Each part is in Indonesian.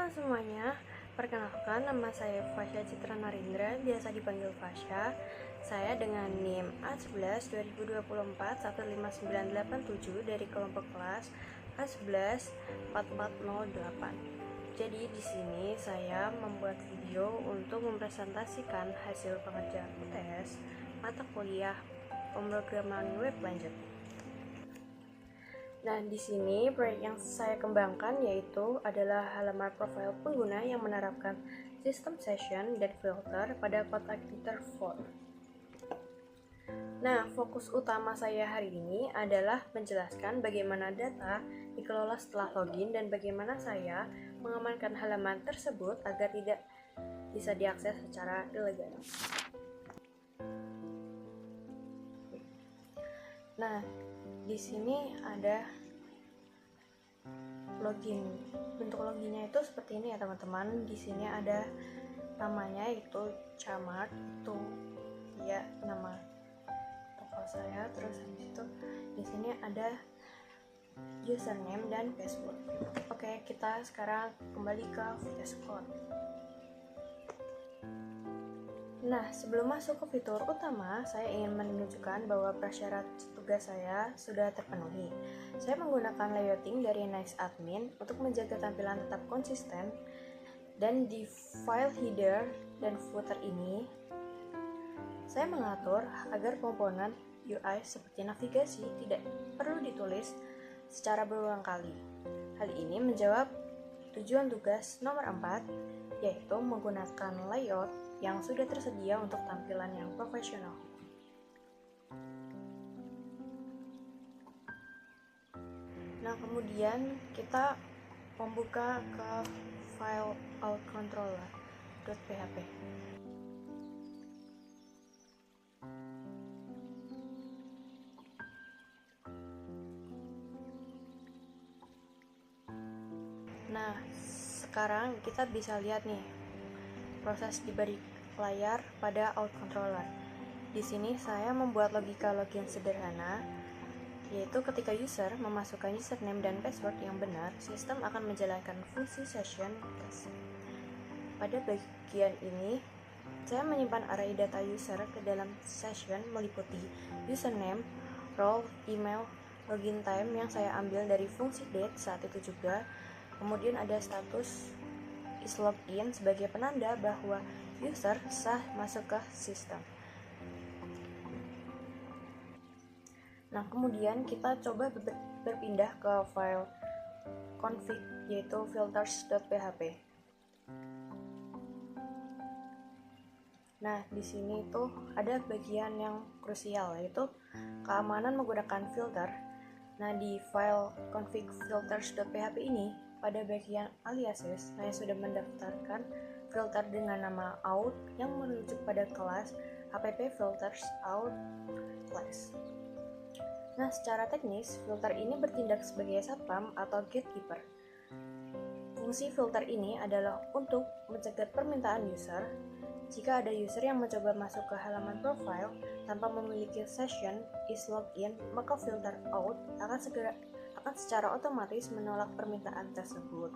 Halo semuanya, perkenalkan nama saya Fasya Citra Narindra, biasa dipanggil Fasya. Saya dengan NIM A11 2024 15987 dari kelompok kelas A11 4408. Jadi di sini saya membuat video untuk mempresentasikan hasil pengerjaan UTS mata kuliah pemrograman web lanjut. Nah, di sini proyek yang saya kembangkan yaitu adalah halaman profil pengguna yang menerapkan sistem session dan filter pada kotak interval. Nah, fokus utama saya hari ini adalah menjelaskan bagaimana data dikelola setelah login dan bagaimana saya mengamankan halaman tersebut agar tidak bisa diakses secara ilegal. Nah, di sini ada login. Bentuk loginnya itu seperti ini ya teman-teman. Di sini ada namanya itu Camart, itu ya nama toko saya. Terus habis itu di sini ada username dan password. Oke, kita sekarang kembali ke VS Code. Nah, sebelum masuk ke fitur utama, saya ingin menunjukkan bahwa prasyarat tugas saya sudah terpenuhi. Saya menggunakan layouting dari NextAdmin untuk menjaga tampilan tetap konsisten, dan di file header dan footer ini, saya mengatur agar komponen UI seperti navigasi tidak perlu ditulis secara berulang kali. Hal ini menjawab tujuan tugas nomor 4, yaitu menggunakan layout yang sudah tersedia untuk tampilan yang profesional. Nah, kemudian kita membuka ke file outcontroller.php. Nah, sekarang kita bisa lihat nih proses di balik layar pada outcontroller. Di sini saya membuat logika login sederhana, yaitu ketika user memasukkan username dan password yang benar, sistem akan menjalankan fungsi session test. Pada bagian ini, saya menyimpan array data user ke dalam session meliputi username, role, email, login time yang saya ambil dari fungsi date saat itu juga. Kemudian ada status is logged in sebagai penanda bahwa user sah masuk ke sistem. Nah, kemudian kita coba berpindah ke file config, yaitu filters.php. Nah, di sini tuh ada bagian yang krusial, yaitu keamanan menggunakan filter. Nah, di file config filters.php ini, pada bagian aliases, saya sudah mendaftarkan filter dengan nama out yang merujuk pada kelas app filters out class. Nah, secara teknis, filter ini bertindak sebagai satpam atau gatekeeper. Fungsi filter ini adalah untuk mencegat permintaan user. Jika ada user yang mencoba masuk ke halaman profile tanpa memiliki session is logged in, maka filter out akan secara otomatis menolak permintaan tersebut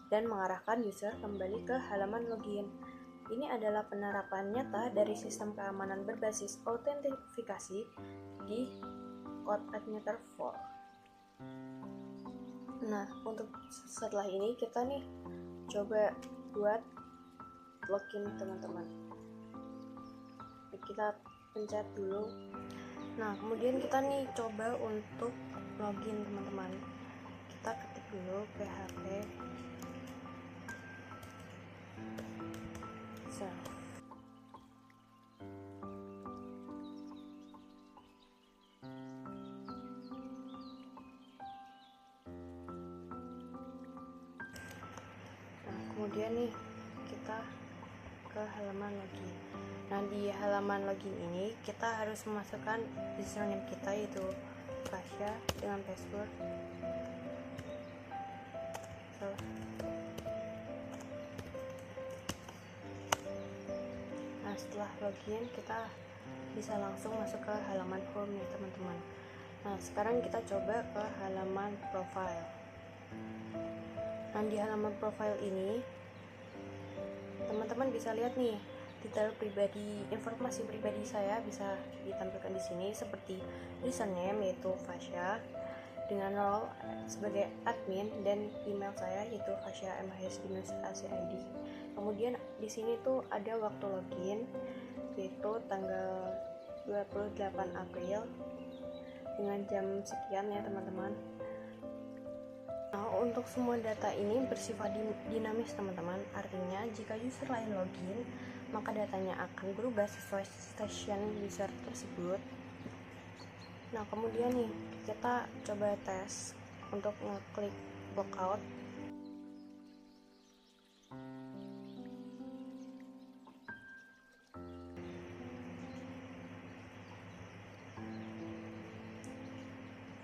dan mengarahkan user kembali ke halaman login. Ini adalah penerapan nyata dari sistem keamanan berbasis autentifikasi di CodeAdmeter 4. Nah, untuk setelah ini kita nih coba buat login teman-teman. Kita pencet dulu. Nah, kemudian kita nih coba untuk login teman-teman. Kita ketik dulu php self. Nah, kemudian nih kita ke halaman login. Nah, di halaman login ini kita harus memasukkan username kita, yaitu Fasya, dengan password. Nah, setelah login kita bisa langsung masuk ke halaman home ya teman-teman. Nah, sekarang kita coba ke halaman profile. Nah, di halaman profile ini teman-teman bisa lihat nih detail pribadi, informasi pribadi saya bisa ditampilkan di sini seperti username yaitu Fasya dengan role sebagai admin dan email saya yaitu fasya@mhs-acid. Kemudian di sini tuh ada waktu login yaitu tanggal 28 April dengan jam sekian ya teman-teman. Nah, untuk semua data ini bersifat dinamis teman-teman, artinya jika user lain login maka datanya akan berubah sesuai session user tersebut. Nah, kemudian nih kita coba tes untuk ngeklik logout.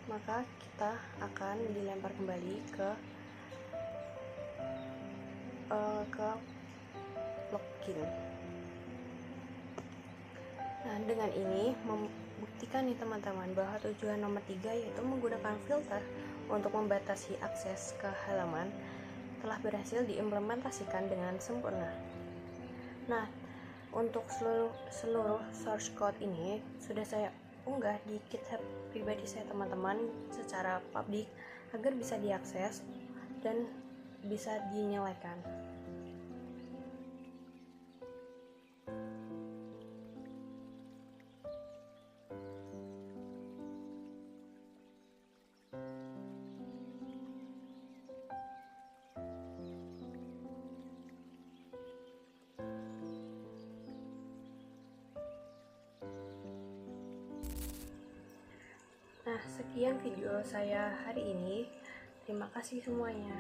Maka kita akan dilempar kembali ke login. Nah, dengan ini membuktikan nih teman-teman bahwa tujuan nomor 3 yaitu menggunakan filter untuk membatasi akses ke halaman telah berhasil diimplementasikan dengan sempurna. Nah, untuk seluruh source code ini sudah saya unggah di GitHub pribadi saya teman-teman secara publik agar bisa diakses dan bisa dinyalakan. Nah, sekian video saya hari ini. Terima kasih semuanya.